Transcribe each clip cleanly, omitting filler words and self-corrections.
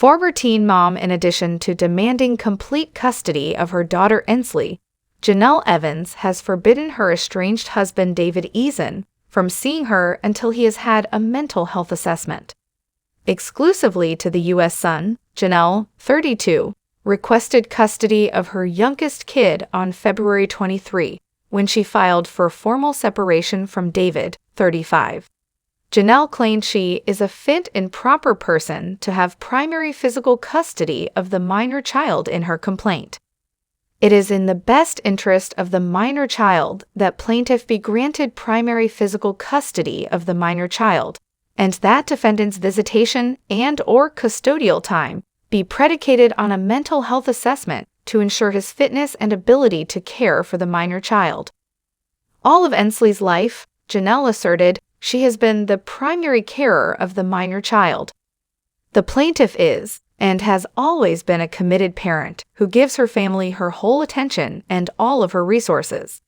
Former teen mom, in addition to demanding complete custody of her daughter Ensley, Jenelle Evans has forbidden her estranged husband David Eason from seeing her until he has had a mental health assessment. Exclusively to the U.S. Sun, Jenelle, 32, requested custody of her youngest kid on February 23, when she filed for formal separation from David, 35. Jenelle claimed she is a fit and proper person to have primary physical custody of the minor child in her complaint. It is in the best interest of the minor child that plaintiff be granted primary physical custody of the minor child, and that defendant's visitation and/or custodial time be predicated on a mental health assessment to ensure his fitness and ability to care for the minor child. All of Ensley's life, Jenelle asserted, she has been the primary carer of the minor child. The plaintiff is, and has always been, a committed parent who gives her family her whole attention and all of her resources.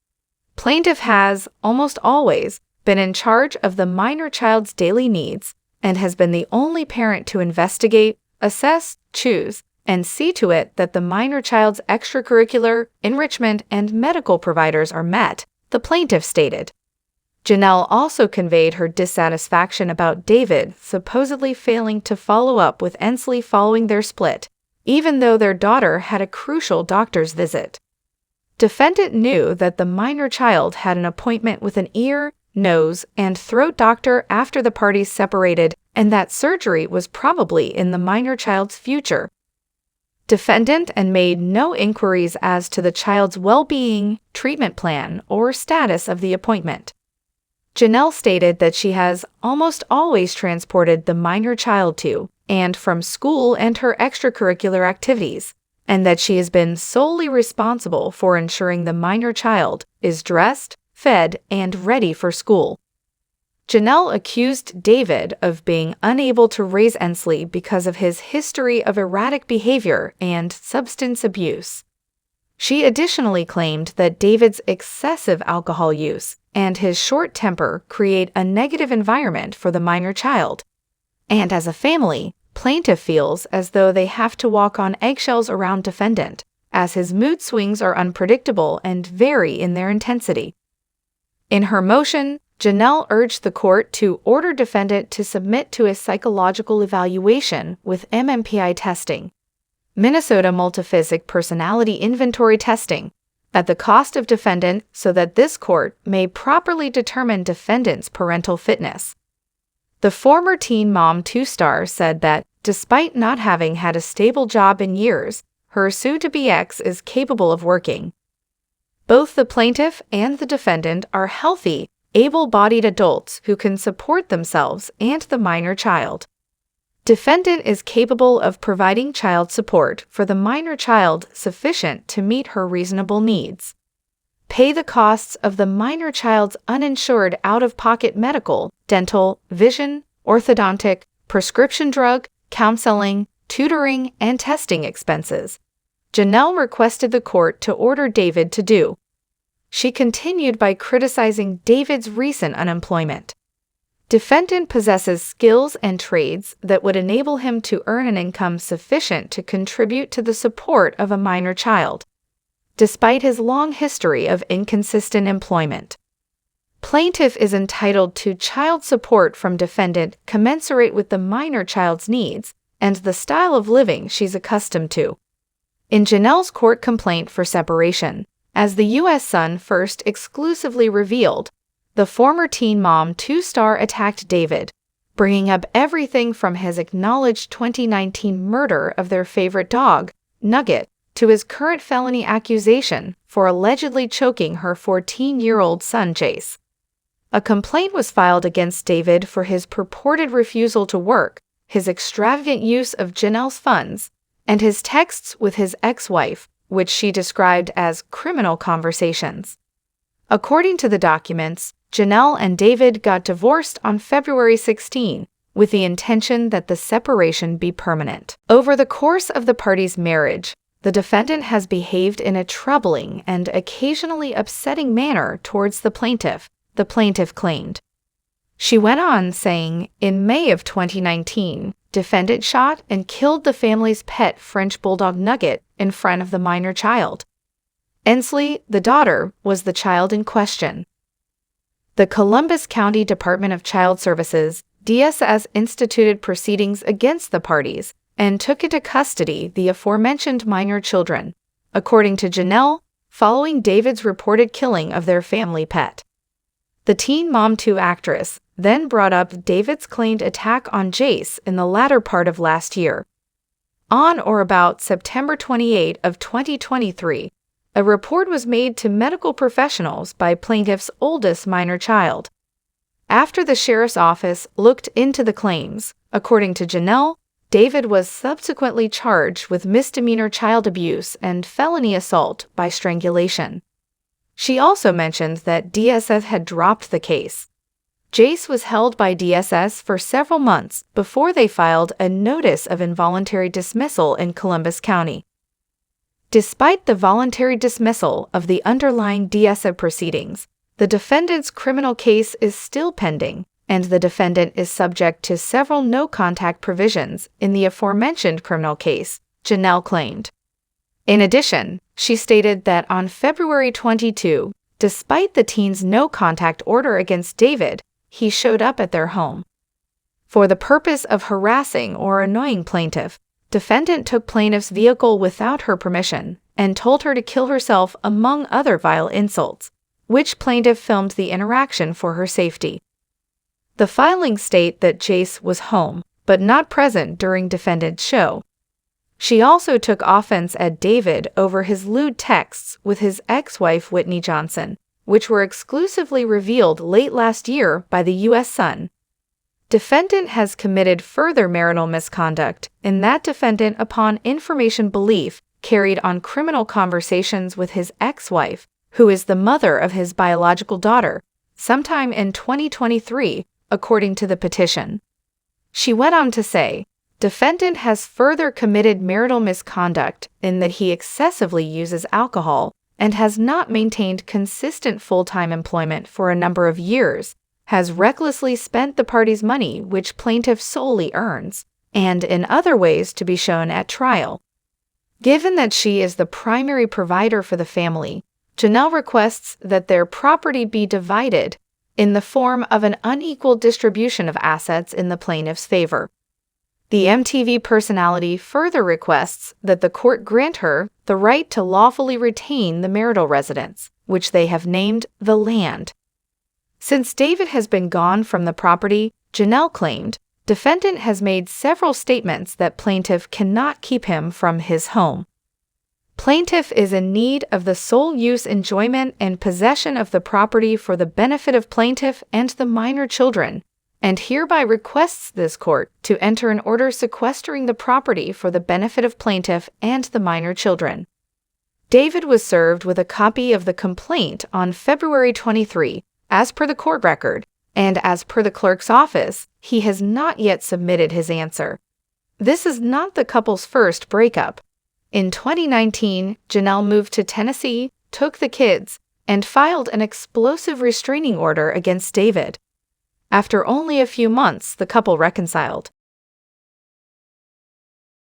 Plaintiff has, almost always, been in charge of the minor child's daily needs and has been the only parent to investigate, assess, choose, and see to it that the minor child's extracurricular, enrichment, and medical providers are met, the plaintiff stated. Jenelle also conveyed her dissatisfaction about David supposedly failing to follow up with Ensley following their split, even though their daughter had a crucial doctor's visit. Defendant knew that the minor child had an appointment with an ear, nose, and throat doctor after the parties separated, and that surgery was probably in the minor child's future. Defendant and made no inquiries as to the child's well-being, treatment plan, or status of the appointment. Jenelle stated that she has almost always transported the minor child to and from school and her extracurricular activities, and that she has been solely responsible for ensuring the minor child is dressed, fed, and ready for school. Jenelle accused David of being unable to raise Ensley because of his history of erratic behavior and substance abuse. She additionally claimed that David's excessive alcohol use and his short temper create a negative environment for the minor child. And as a family, plaintiff feels as though they have to walk on eggshells around defendant, as his mood swings are unpredictable and vary in their intensity. In her motion, Jenelle urged the court to order defendant to submit to a psychological evaluation with MMPI testing, Minnesota Multiphasic Personality Inventory testing, at the cost of defendant so that this court may properly determine defendant's parental fitness. The former teen mom 2-star said that, despite not having had a stable job in years, her soon-to-be ex is capable of working. Both the plaintiff and the defendant are healthy, able-bodied adults who can support themselves and the minor child. Defendant is capable of providing child support for the minor child sufficient to meet her reasonable needs. Pay the costs of the minor child's uninsured out-of-pocket medical, dental, vision, orthodontic, prescription drug, counseling, tutoring, and testing expenses. Jenelle requested the court to order David to do. She continued by criticizing David's recent unemployment. Defendant possesses skills and trades that would enable him to earn an income sufficient to contribute to the support of a minor child, despite his long history of inconsistent employment. Plaintiff is entitled to child support from defendant commensurate with the minor child's needs and the style of living she's accustomed to. In Jenelle's court complaint for separation, as the U.S. Sun first exclusively revealed, the former teen mom 2-star attacked David, bringing up everything from his acknowledged 2019 murder of their favorite dog, Nugget, to his current felony accusation for allegedly choking her 14-year-old son, Chase. A complaint was filed against David for his purported refusal to work, his extravagant use of Jenelle's funds, and his texts with his ex-wife, which she described as criminal conversations. According to the documents, Jenelle and David got divorced on February 16, with the intention that the separation be permanent. Over the course of the parties' marriage, the defendant has behaved in a troubling and occasionally upsetting manner towards the plaintiff claimed. She went on saying, in May of 2019, defendant shot and killed the family's pet French bulldog Nugget in front of the minor child. Ensley, the daughter, was the child in question. The Columbus County Department of Child Services, DSS, instituted proceedings against the parties and took into custody the aforementioned minor children, according to Jenelle, following David's reported killing of their family pet. The Teen Mom 2 actress then brought up David's claimed attack on Jace in the latter part of last year. On or about September 28 of 2023, a report was made to medical professionals by plaintiff's oldest minor child. After the sheriff's office looked into the claims, according to Jenelle, David was subsequently charged with misdemeanor child abuse and felony assault by strangulation. She also mentioned that DSS had dropped the case. Jace was held by DSS for several months before they filed a notice of involuntary dismissal in Columbus County. Despite the voluntary dismissal of the underlying DSS proceedings, the defendant's criminal case is still pending, and the defendant is subject to several no-contact provisions in the aforementioned criminal case, Jenelle claimed. In addition, she stated that on February 22, despite the teen's no-contact order against David, he showed up at their home. For the purpose of harassing or annoying plaintiff, defendant took plaintiff's vehicle without her permission and told her to kill herself, among other vile insults, which plaintiff filmed the interaction for her safety. The filings state that Jace was home, but not present during defendant's show. She also took offense at David over his lewd texts with his ex-wife Whitney Johnson, which were exclusively revealed late last year by the U.S. Sun. Defendant has committed further marital misconduct in that defendant, upon information belief, carried on criminal conversations with his ex-wife, who is the mother of his biological daughter, sometime in 2023, according to the petition. She went on to say, defendant has further committed marital misconduct in that he excessively uses alcohol and has not maintained consistent full-time employment for a number of years, has recklessly spent the party's money which plaintiff solely earns, and in other ways to be shown at trial. Given that she is the primary provider for the family, Jenelle requests that their property be divided in the form of an unequal distribution of assets in the plaintiff's favor. The MTV personality further requests that the court grant her the right to lawfully retain the marital residence, which they have named the land. Since David has been gone from the property, Jenelle claimed, defendant has made several statements that plaintiff cannot keep him from his home. Plaintiff is in need of the sole use, enjoyment, and possession of the property for the benefit of plaintiff and the minor children, and hereby requests this court to enter an order sequestering the property for the benefit of plaintiff and the minor children. David was served with a copy of the complaint on February 23, as per the court record, and as per the clerk's office, he has not yet submitted his answer. This is not the couple's first breakup. In 2019, Jenelle moved to Tennessee, took the kids, and filed an explosive restraining order against David. After only a few months, the couple reconciled.